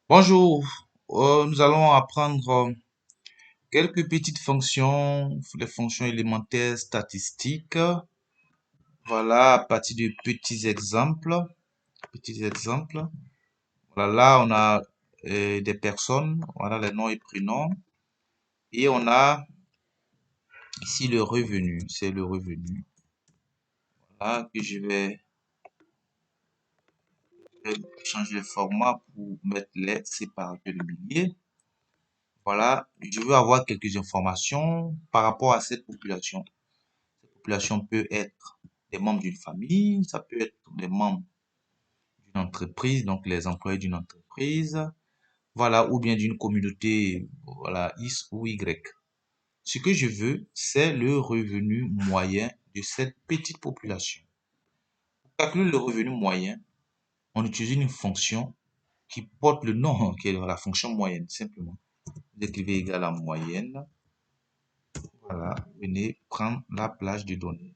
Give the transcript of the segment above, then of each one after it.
Bonjour, nous allons apprendre quelques petites fonctions, les fonctions élémentaires statistiques. Voilà, à partir de petits exemples. Petits exemples. Voilà, là, on a des personnes, voilà les noms et prénoms. Et on a ici le revenu, c'est le revenu. Voilà, que je vais changer le format pour mettre les séparateurs de milliers. Voilà, je veux avoir quelques informations par rapport à cette population. Population peut être des membres d'une famille, ça peut être des membres d'une entreprise, donc les employés d'une entreprise, voilà, ou bien d'une communauté, voilà, X ou Y. Ce que je veux, c'est le revenu moyen de cette petite population. Pour calculer le revenu moyen, on utilise une fonction qui porte le nom, qui est la fonction moyenne, simplement. Vous écrivez égal à moyenne. Voilà, venez prendre la plage de données.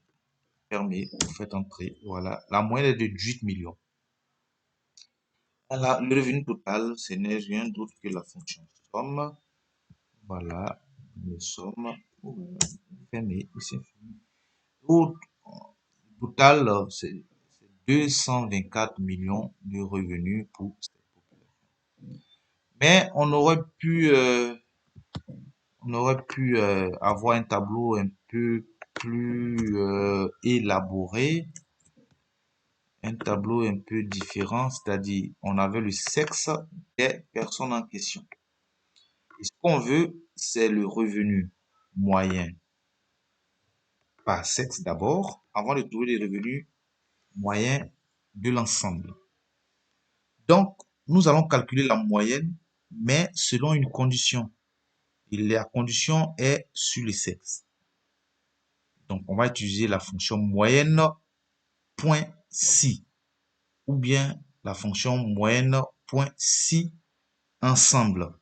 Fermez, vous faites entrer. Voilà, la moyenne est de 18 millions. Voilà, le revenu total, ce n'est rien d'autre que la fonction somme. Voilà, les sommes. Fermé, c'est fini. Au total, c'est 224 millions de revenus pour cette population. Mais on aurait pu avoir un tableau un peu plus élaboré, un tableau un peu différent, c'est-à-dire on avait le sexe des personnes en question. Et ce qu'on veut, c'est le revenu moyen par sexe d'abord, avant de trouver les revenus moyens de l'ensemble. Donc, nous allons calculer la moyenne, mais selon une condition. Et la condition est sur le sexe. Donc, on va utiliser la fonction moyenne point si, ou bien la fonction moyenne point si ensemble.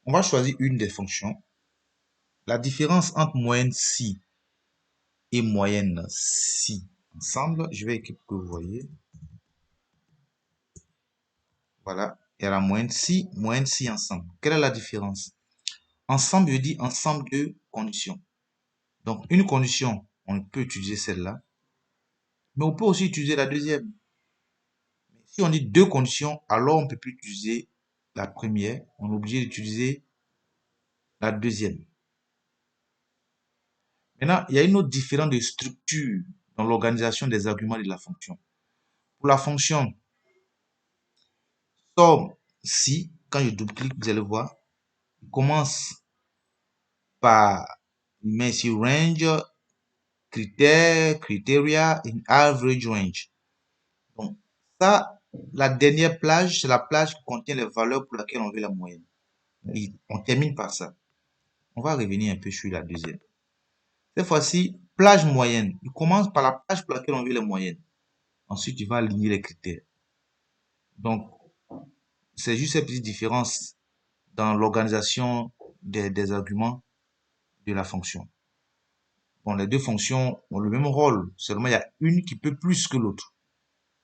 On va choisir une des fonctions. La différence entre moyenne si et moyenne si ensemble, je vais écrire que vous voyez. Voilà, et la moyenne si ensemble. Quelle est la différence? Ensemble, je dis ensemble de conditions. Donc, une condition, on peut utiliser celle-là, mais on peut aussi utiliser la deuxième. Si on dit deux conditions, alors on ne peut plus utiliser la première, on est obligé d'utiliser la deuxième. Maintenant, il y a une autre différence de structure dans l'organisation des arguments de la fonction. Pour la fonction somme si, quand je double-clique, vous allez voir, il commence par, il met ici range, critères, criteria, et average range. Donc, ça, la dernière plage, c'est la plage qui contient les valeurs pour lesquelles on veut la moyenne. Et on termine par ça. On va revenir un peu sur la deuxième. Cette fois-ci, plage moyenne. Il commence par la plage pour laquelle on veut les moyennes. Ensuite, il va aligner les critères. Donc, c'est juste cette petite différence dans l'organisation des arguments de la fonction. Bon, les deux fonctions ont le même rôle, seulement il y a une qui peut plus que l'autre.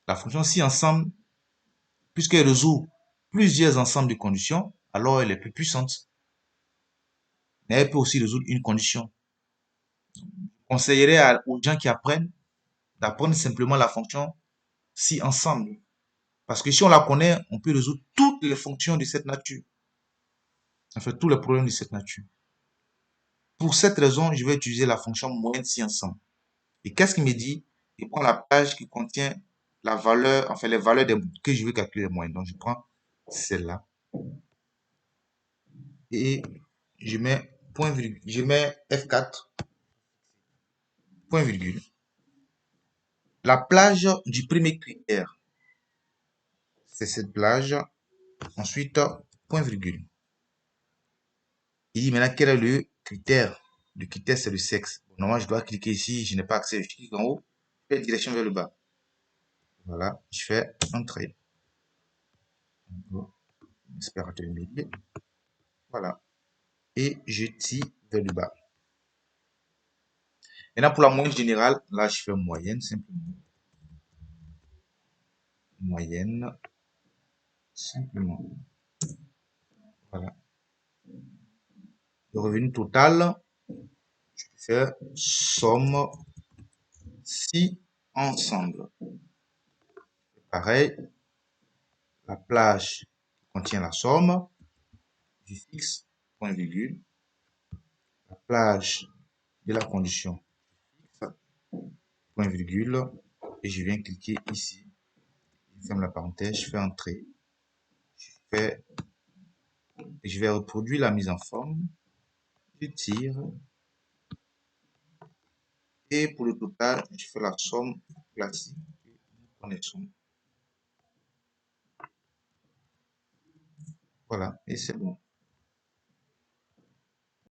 La fonction si ensemble, puisqu'elle résout plusieurs ensembles de conditions, alors elle est plus puissante. Mais elle peut aussi résoudre une condition. Je conseillerais aux gens qui apprennent d'apprendre simplement la fonction si ensemble. Parce que si on la connaît, on peut résoudre toutes les fonctions de cette nature. En fait, tous les problèmes de cette nature. Pour cette raison, je vais utiliser la fonction moyenne si ensemble. Et qu'est-ce qu'il me dit? Il prend la page qui contient la valeur, enfin les valeurs que je veux calculer les moyennes. Donc, je prends celle-là. Et je mets point virgule, je mets F4, point virgule. La plage du premier critère, c'est cette plage. Ensuite, point virgule. Il dit maintenant quel est le critère. Le critère, c'est le sexe. Normalement, je dois cliquer ici. Je n'ai pas accès. Je clique en haut. Je fais direction vers le bas. Voilà. Je fais entrer. Aspirateur immédiat. Voilà. Et je tire vers le bas. Maintenant, pour la moyenne générale, là, je fais moyenne simplement. Moyenne. simplement. Voilà. Le revenu total, je peux faire somme si ensemble. Pareil, la plage qui contient la somme, je fixe point virgule, la plage de la condition, point virgule, et je viens cliquer ici. Je ferme la parenthèse, je fais entrer. Je vais reproduire la mise en forme. Je tire. Et pour le total, je fais la somme classique que nous connaissons. Voilà, et c'est bon.